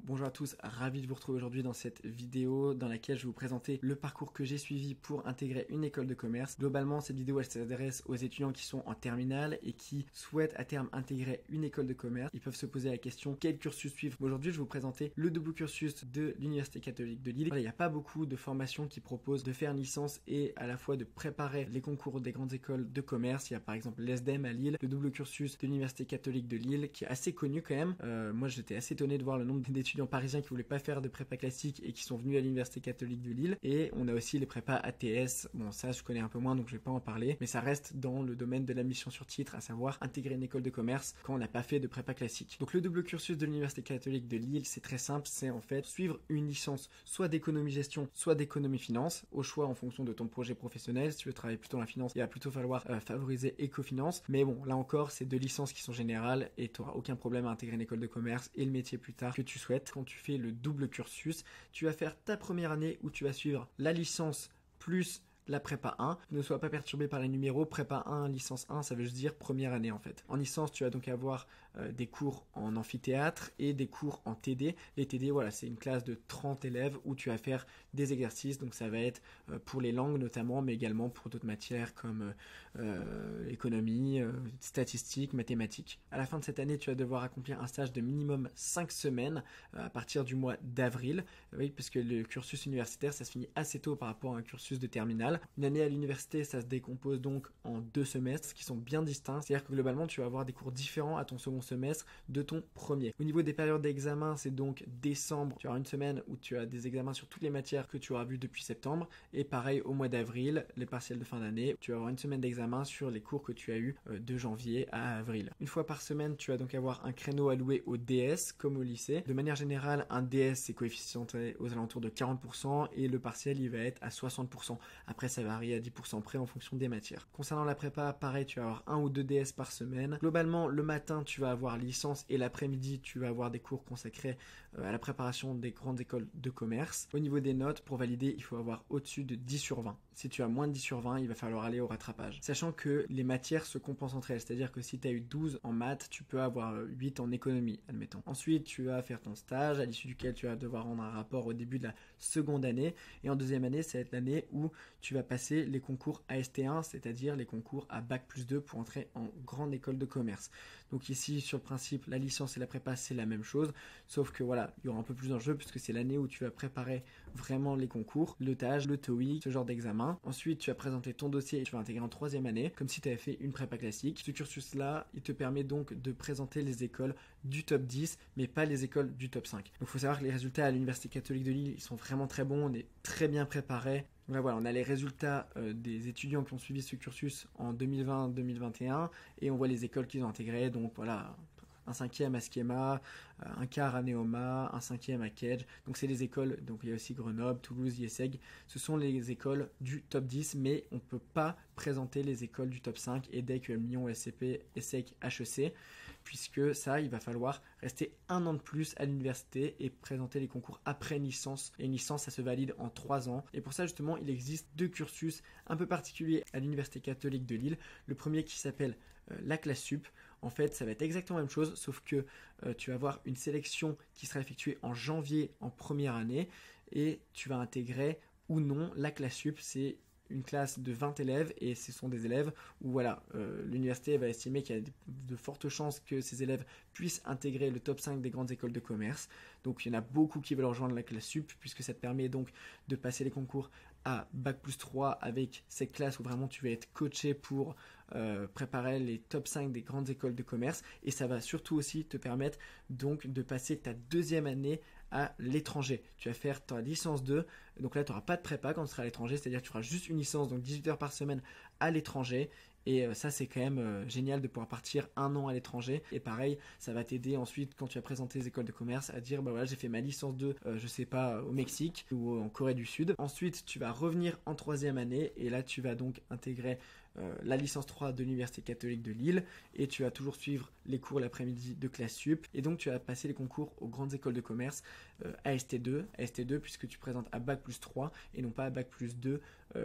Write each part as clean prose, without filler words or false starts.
Bonjour à tous, ravi de vous retrouver aujourd'hui dans cette vidéo dans laquelle je vais vous présenter le parcours que j'ai suivi pour intégrer une école de commerce. Globalement, cette vidéo elle s'adresse aux étudiants qui sont en terminale et qui souhaitent à terme intégrer une école de commerce. Ils peuvent se poser la question quel cursus suivre. Aujourd'hui, je vais vous présenter le double cursus de l'Université catholique de Lille. Il n'y a pas beaucoup de formations qui proposent de faire une licence et à la fois de préparer les concours des grandes écoles de commerce. Il y a par exemple l'ESDEM à Lille, le double cursus de l'Université catholique de Lille qui est assez connu quand même. Moi j'étais assez étonné de voir le nombre d'étudiants parisiens qui voulaient pas faire de prépa classique et qui sont venus à l'Université catholique de Lille. Et on a aussi les prépas ATS. Bon, ça je connais un peu moins donc je vais pas en parler, mais ça reste dans le domaine de l'admission sur titre, à savoir intégrer une école de commerce quand on n'a pas fait de prépa classique. Donc le double cursus de l'Université catholique de Lille, c'est très simple, c'est en fait suivre une licence soit d'économie gestion, soit d'économie finance, au choix en fonction de ton projet professionnel. Si tu veux travailler plutôt dans la finance, il va plutôt falloir favoriser éco-finance. Mais bon, là encore, c'est deux licences qui sont générales et tu n'auras aucun problème à intégrer une école de commerce et le métier plus tard que tu souhaites. Quand tu fais le double cursus, tu vas faire ta première année où tu vas suivre la licence plus la prépa 1. Ne sois pas perturbé par les numéros. Prépa 1, licence 1, ça veut juste dire première année en fait. En licence, tu vas donc avoir des cours en amphithéâtre et des cours en TD. Les TD, voilà, c'est une classe de 30 élèves où tu vas faire des exercices. Donc ça va être pour les langues notamment, mais également pour d'autres matières comme économie, statistiques, mathématiques. À la fin de cette année, tu vas devoir accomplir un stage de minimum 5 semaines à partir du mois d'avril. Oui, parce que le cursus universitaire, ça se finit assez tôt par rapport à un cursus de terminale. Une année à l'université, ça se décompose donc en 2 semestres qui sont bien distincts. C'est-à-dire que globalement, tu vas avoir des cours différents à ton second semestre de ton premier. Au niveau des périodes d'examen, c'est donc décembre. Tu auras une semaine où tu as des examens sur toutes les matières que tu auras vues depuis septembre. Et pareil, au mois d'avril, les partiels de fin d'année, tu vas avoir une semaine d'examen sur les cours que tu as eu de janvier à avril. Une fois par semaine, tu vas donc avoir un créneau alloué au DS comme au lycée. De manière générale, un DS, c'est coefficienté aux alentours de 40% et le partiel, il va être à 60%. Après, ça varie à 10% près en fonction des matières. Concernant la prépa, pareil, tu vas avoir 1 ou 2 DS par semaine. Globalement, le matin, tu vas avoir licence et l'après-midi, tu vas avoir des cours consacrés à la préparation des grandes écoles de commerce. Au niveau des notes, pour valider, il faut avoir au-dessus de 10 sur 20. Si tu as moins de 10 sur 20, il va falloir aller au rattrapage. Sachant que les matières se compensent entre elles, c'est-à-dire que si tu as eu 12 en maths, tu peux avoir 8 en économie, admettons. Ensuite, tu vas faire ton stage, à l'issue duquel tu vas devoir rendre un rapport au début de la seconde année. Et en deuxième année, ça va être l'année où tu vas passer les concours AST1, c'est-à-dire les concours à Bac+2 pour entrer en grande école de commerce. Donc ici, sur le principe, la licence et la prépa, c'est la même chose, sauf que voilà, il y aura un peu plus d'enjeux puisque c'est l'année où tu vas préparer vraiment les concours, le TAJ, le TOEIC, ce genre d'examen. Ensuite, tu vas présenter ton dossier et tu vas intégrer en troisième année, comme si tu avais fait une prépa classique. Ce cursus-là, il te permet donc de présenter les écoles du top 10, mais pas les écoles du top 5. Donc il faut savoir que les résultats à l'Université catholique de Lille, ils sont vraiment très bons, on est très bien préparé. Donc là, voilà, on a les résultats des étudiants qui ont suivi ce cursus en 2020-2021 et on voit les écoles qu'ils ont intégrées. Donc voilà, un 5e à Schema, un quart à Neoma, un 5e à Kedge. Donc c'est les écoles, donc il y a aussi Grenoble, Toulouse, IESEG. Ce sont les écoles du top 10, mais on ne peut pas présenter les écoles du top 5, EDEC, UM Lyon, SCP, ESSEC, HEC, puisque ça, il va falloir rester un an de plus à l'université et présenter les concours après une licence. Et une licence, ça se valide en 3 ans. Et pour ça, justement, il existe 2 cursus un peu particuliers à l'Université catholique de Lille. Le premier qui s'appelle la classe sup. En fait, ça va être exactement la même chose, sauf que tu vas avoir une sélection qui sera effectuée en janvier en première année et tu vas intégrer ou non la classe sup. C'est une classe de 20 élèves et ce sont des élèves où voilà, l'université va estimer qu'il y a de fortes chances que ces élèves puissent intégrer le top 5 des grandes écoles de commerce. Donc il y en a beaucoup qui veulent rejoindre la classe sup puisque ça te permet donc de passer les concours à Bac+3 avec cette classe où vraiment tu vas être coaché pour préparer les top 5 des grandes écoles de commerce et ça va surtout aussi te permettre donc de passer ta deuxième année à l'étranger. Tu vas faire ta licence 2, donc là tu n'auras pas de prépa quand tu seras à l'étranger, c'est-à-dire que tu feras juste une licence, donc 18 heures par semaine à l'étranger. Et ça c'est quand même génial de pouvoir partir un an à l'étranger. Et pareil, ça va t'aider ensuite quand tu vas présenter les écoles de commerce à dire bah voilà, j'ai fait ma licence 2, je sais pas, au Mexique ou en Corée du Sud. Ensuite tu vas revenir en troisième année et là tu vas donc intégrer la licence 3 de l'Université catholique de Lille et tu vas toujours suivre les cours l'après-midi de classe sup et donc tu vas passer les concours aux grandes écoles de commerce AST2 puisque tu présentes à Bac+3 et non pas à Bac+2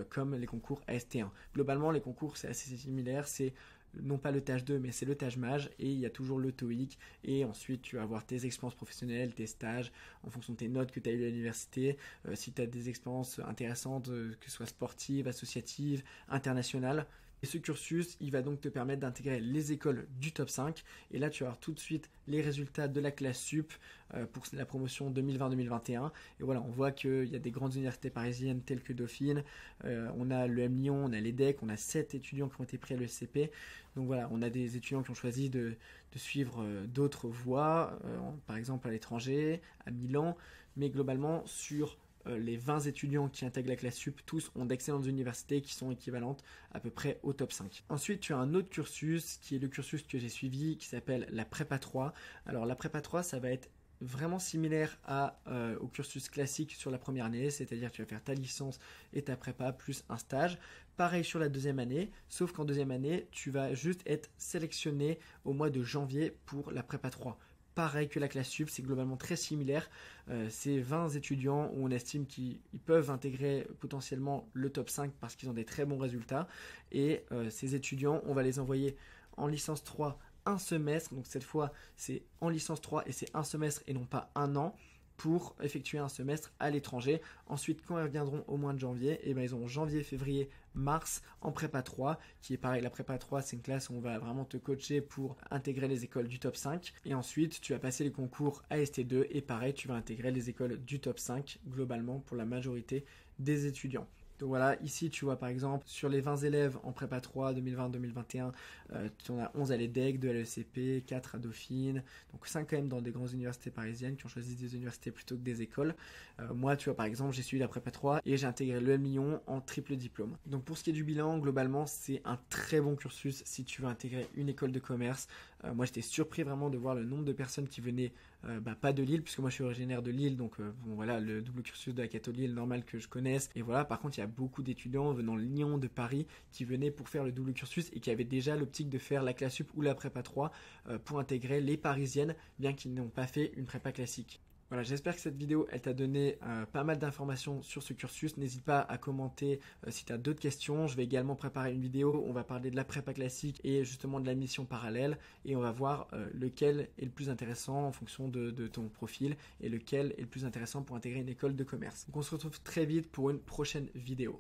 comme les concours AST1. Globalement les concours c'est assez similaire, c'est non pas le TH2 mais c'est le TH-MAJ, et il y a toujours le TOEIC, et ensuite tu vas avoir tes expériences professionnelles, tes stages en fonction de tes notes que tu as eues à l'université, si tu as des expériences intéressantes que ce soit sportives, associatives, internationales. Et ce cursus, il va donc te permettre d'intégrer les écoles du top 5. Et là, tu vas avoir tout de suite les résultats de la classe sup pour la promotion 2020-2021. Et voilà, on voit qu'il y a des grandes universités parisiennes telles que Dauphine. On a l'EM Lyon, on a l'EDEC, on a 7 étudiants qui ont été pris à l'ESCP. Donc voilà, on a des étudiants qui ont choisi de suivre d'autres voies, par exemple à l'étranger, à Milan. Mais globalement, sur les 20 étudiants qui intègrent la classe sup, tous ont d'excellentes universités qui sont équivalentes à peu près au top 5. Ensuite, tu as un autre cursus qui est le cursus que j'ai suivi qui s'appelle la prépa 3. Alors la prépa 3, ça va être vraiment similaire au cursus classique sur la première année, c'est-à-dire que tu vas faire ta licence et ta prépa plus un stage. Pareil sur la deuxième année, sauf qu'en deuxième année, tu vas juste être sélectionné au mois de janvier pour la prépa 3. Pareil que la classe sup, c'est globalement très similaire. C'est 20 étudiants où on estime qu'ils peuvent intégrer potentiellement le top 5 parce qu'ils ont des très bons résultats. Et ces étudiants, on va les envoyer en licence 3 un semestre. Donc cette fois, c'est en licence 3 et c'est un semestre et non pas un an, pour effectuer un semestre à l'étranger. Ensuite, quand ils reviendront au mois de janvier, et ben ils auront janvier, février, mars en prépa 3, qui est pareil. La prépa 3, c'est une classe où on va vraiment te coacher pour intégrer les écoles du top 5. Et ensuite, tu vas passer les concours AST2 et pareil, tu vas intégrer les écoles du top 5 globalement pour la majorité des étudiants. Donc voilà, ici tu vois par exemple sur les 20 élèves en prépa 3 2020-2021, tu en as 11 à l'EDEC, 2 à l'ESCP, 4 à Dauphine, donc 5 quand même dans des grandes universités parisiennes qui ont choisi des universités plutôt que des écoles. Moi tu vois par exemple j'ai suivi la prépa 3 et j'ai intégré l'EM Lyon en triple diplôme. Donc pour ce qui est du bilan, globalement c'est un très bon cursus si tu veux intégrer une école de commerce. Moi j'étais surpris vraiment de voir le nombre de personnes qui venaient pas de Lille, puisque moi je suis originaire de Lille, donc bon voilà, le double cursus de la Cato Lille normal que je connaisse. Et voilà, par contre il y a beaucoup d'étudiants venant de Lyon, de Paris, qui venaient pour faire le double cursus et qui avaient déjà l'optique de faire la classe sup ou la prépa 3 pour intégrer les parisiennes, bien qu'ils n'ont pas fait une prépa classique. Voilà, j'espère que cette vidéo elle t'a donné pas mal d'informations sur ce cursus. N'hésite pas à commenter si tu as d'autres questions. Je vais également préparer une vidéo, on va parler de la prépa classique et justement de la mission parallèle, et on va voir lequel est le plus intéressant en fonction de ton profil et lequel est le plus intéressant pour intégrer une école de commerce. Donc on se retrouve très vite pour une prochaine vidéo.